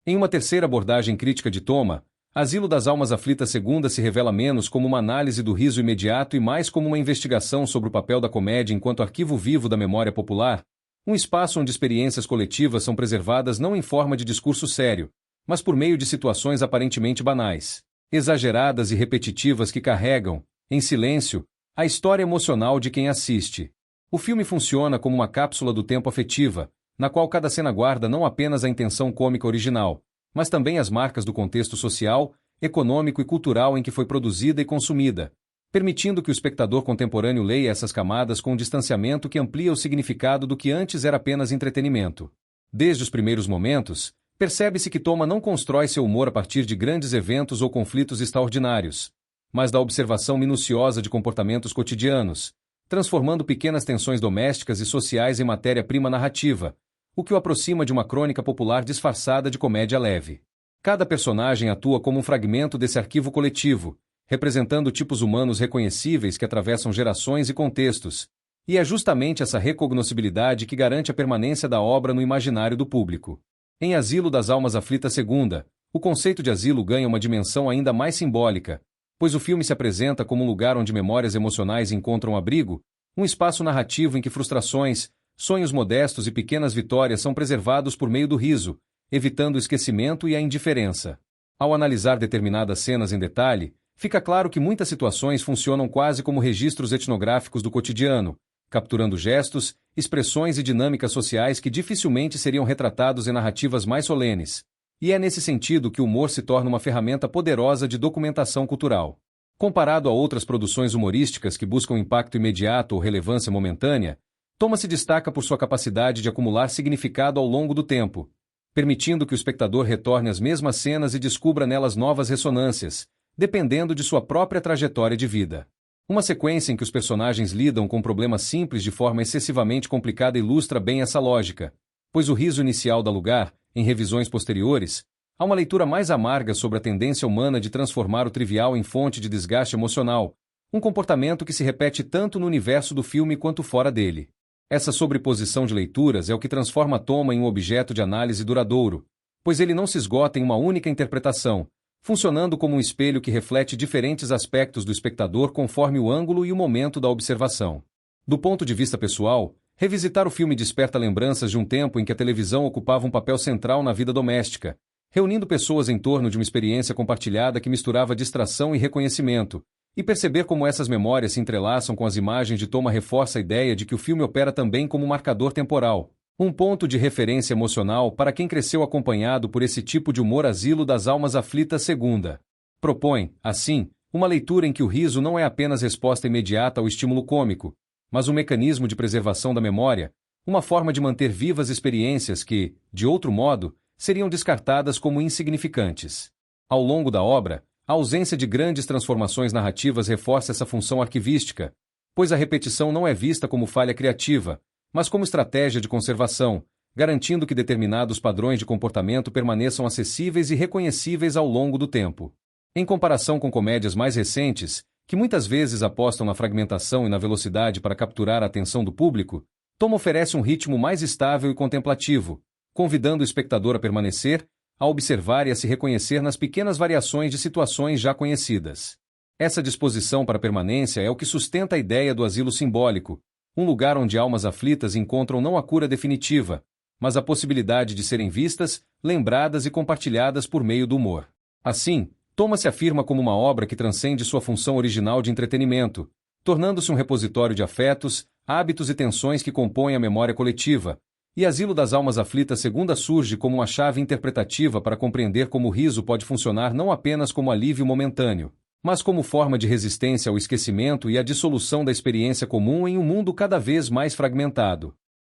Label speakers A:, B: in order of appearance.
A: Em uma terceira abordagem crítica de Toma, Asilo das Almas Aflitas II se revela menos como uma análise do riso imediato e mais como uma investigação sobre o papel da comédia enquanto arquivo vivo da memória popular, um espaço onde experiências coletivas são preservadas não em forma de discurso sério, mas por meio de situações aparentemente banais, exageradas e repetitivas que carregam, em silêncio, a história emocional de quem assiste. O filme funciona como uma cápsula do tempo afetiva, na qual cada cena guarda não apenas a intenção cômica original, mas também as marcas do contexto social, econômico e cultural em que foi produzida e consumida, permitindo que o espectador contemporâneo leia essas camadas com um distanciamento que amplia o significado do que antes era apenas entretenimento. Desde os primeiros momentos, percebe-se que Toma não constrói seu humor a partir de grandes eventos ou conflitos extraordinários, mas da observação minuciosa de comportamentos cotidianos, transformando pequenas tensões domésticas e sociais em matéria-prima narrativa, o que o aproxima de uma crônica popular disfarçada de comédia leve. Cada personagem atua como um fragmento desse arquivo coletivo, representando tipos humanos reconhecíveis que atravessam gerações e contextos, e é justamente essa recognoscibilidade que garante a permanência da obra no imaginário do público. Em Asilo das Almas Aflitas II, o conceito de asilo ganha uma dimensão ainda mais simbólica, pois o filme se apresenta como um lugar onde memórias emocionais encontram abrigo, um espaço narrativo em que frustrações, sonhos modestos e pequenas vitórias são preservados por meio do riso, evitando o esquecimento e a indiferença. Ao analisar determinadas cenas em detalhe, fica claro que muitas situações funcionam quase como registros etnográficos do cotidiano, capturando gestos, expressões e dinâmicas sociais que dificilmente seriam retratados em narrativas mais solenes. E é nesse sentido que o humor se torna uma ferramenta poderosa de documentação cultural. Comparado a outras produções humorísticas que buscam impacto imediato ou relevância momentânea, Toma se destaca por sua capacidade de acumular significado ao longo do tempo, permitindo que o espectador retorne às mesmas cenas e descubra nelas novas ressonâncias, dependendo de sua própria trajetória de vida. Uma sequência em que os personagens lidam com problemas simples de forma excessivamente complicada ilustra bem essa lógica, pois o riso inicial dá lugar, em revisões posteriores, a uma leitura mais amarga sobre a tendência humana de transformar o trivial em fonte de desgaste emocional, um comportamento que se repete tanto no universo do filme quanto fora dele. Essa sobreposição de leituras é o que transforma Toma em um objeto de análise duradouro, pois ele não se esgota em uma única interpretação, funcionando como um espelho que reflete diferentes aspectos do espectador conforme o ângulo e o momento da observação. Do ponto de vista pessoal, revisitar o filme desperta lembranças de um tempo em que a televisão ocupava um papel central na vida doméstica, reunindo pessoas em torno de uma experiência compartilhada que misturava distração e reconhecimento, e perceber como essas memórias se entrelaçam com as imagens de Toma reforça a ideia de que o filme opera também como marcador temporal, um ponto de referência emocional para quem cresceu acompanhado por esse tipo de humor. Asilo das Almas Aflitas II propõe, assim, uma leitura em que o riso não é apenas resposta imediata ao estímulo cômico, mas um mecanismo de preservação da memória, uma forma de manter vivas experiências que, de outro modo, seriam descartadas como insignificantes. Ao longo da obra, a ausência de grandes transformações narrativas reforça essa função arquivística, pois a repetição não é vista como falha criativa, mas como estratégia de conservação, garantindo que determinados padrões de comportamento permaneçam acessíveis e reconhecíveis ao longo do tempo. Em comparação com comédias mais recentes, que muitas vezes apostam na fragmentação e na velocidade para capturar a atenção do público, Toma oferece um ritmo mais estável e contemplativo, convidando o espectador a permanecer, a observar e a se reconhecer nas pequenas variações de situações já conhecidas. Essa disposição para a permanência é o que sustenta a ideia do asilo simbólico, um lugar onde almas aflitas encontram não a cura definitiva, mas a possibilidade de serem vistas, lembradas e compartilhadas por meio do humor. Assim, Toma se afirma como uma obra que transcende sua função original de entretenimento, tornando-se um repositório de afetos, hábitos e tensões que compõem a memória coletiva, e Asilo das Almas Aflitas II surge como uma chave interpretativa para compreender como o riso pode funcionar não apenas como alívio momentâneo, mas como forma de resistência ao esquecimento e à dissolução da experiência comum em um mundo cada vez mais fragmentado.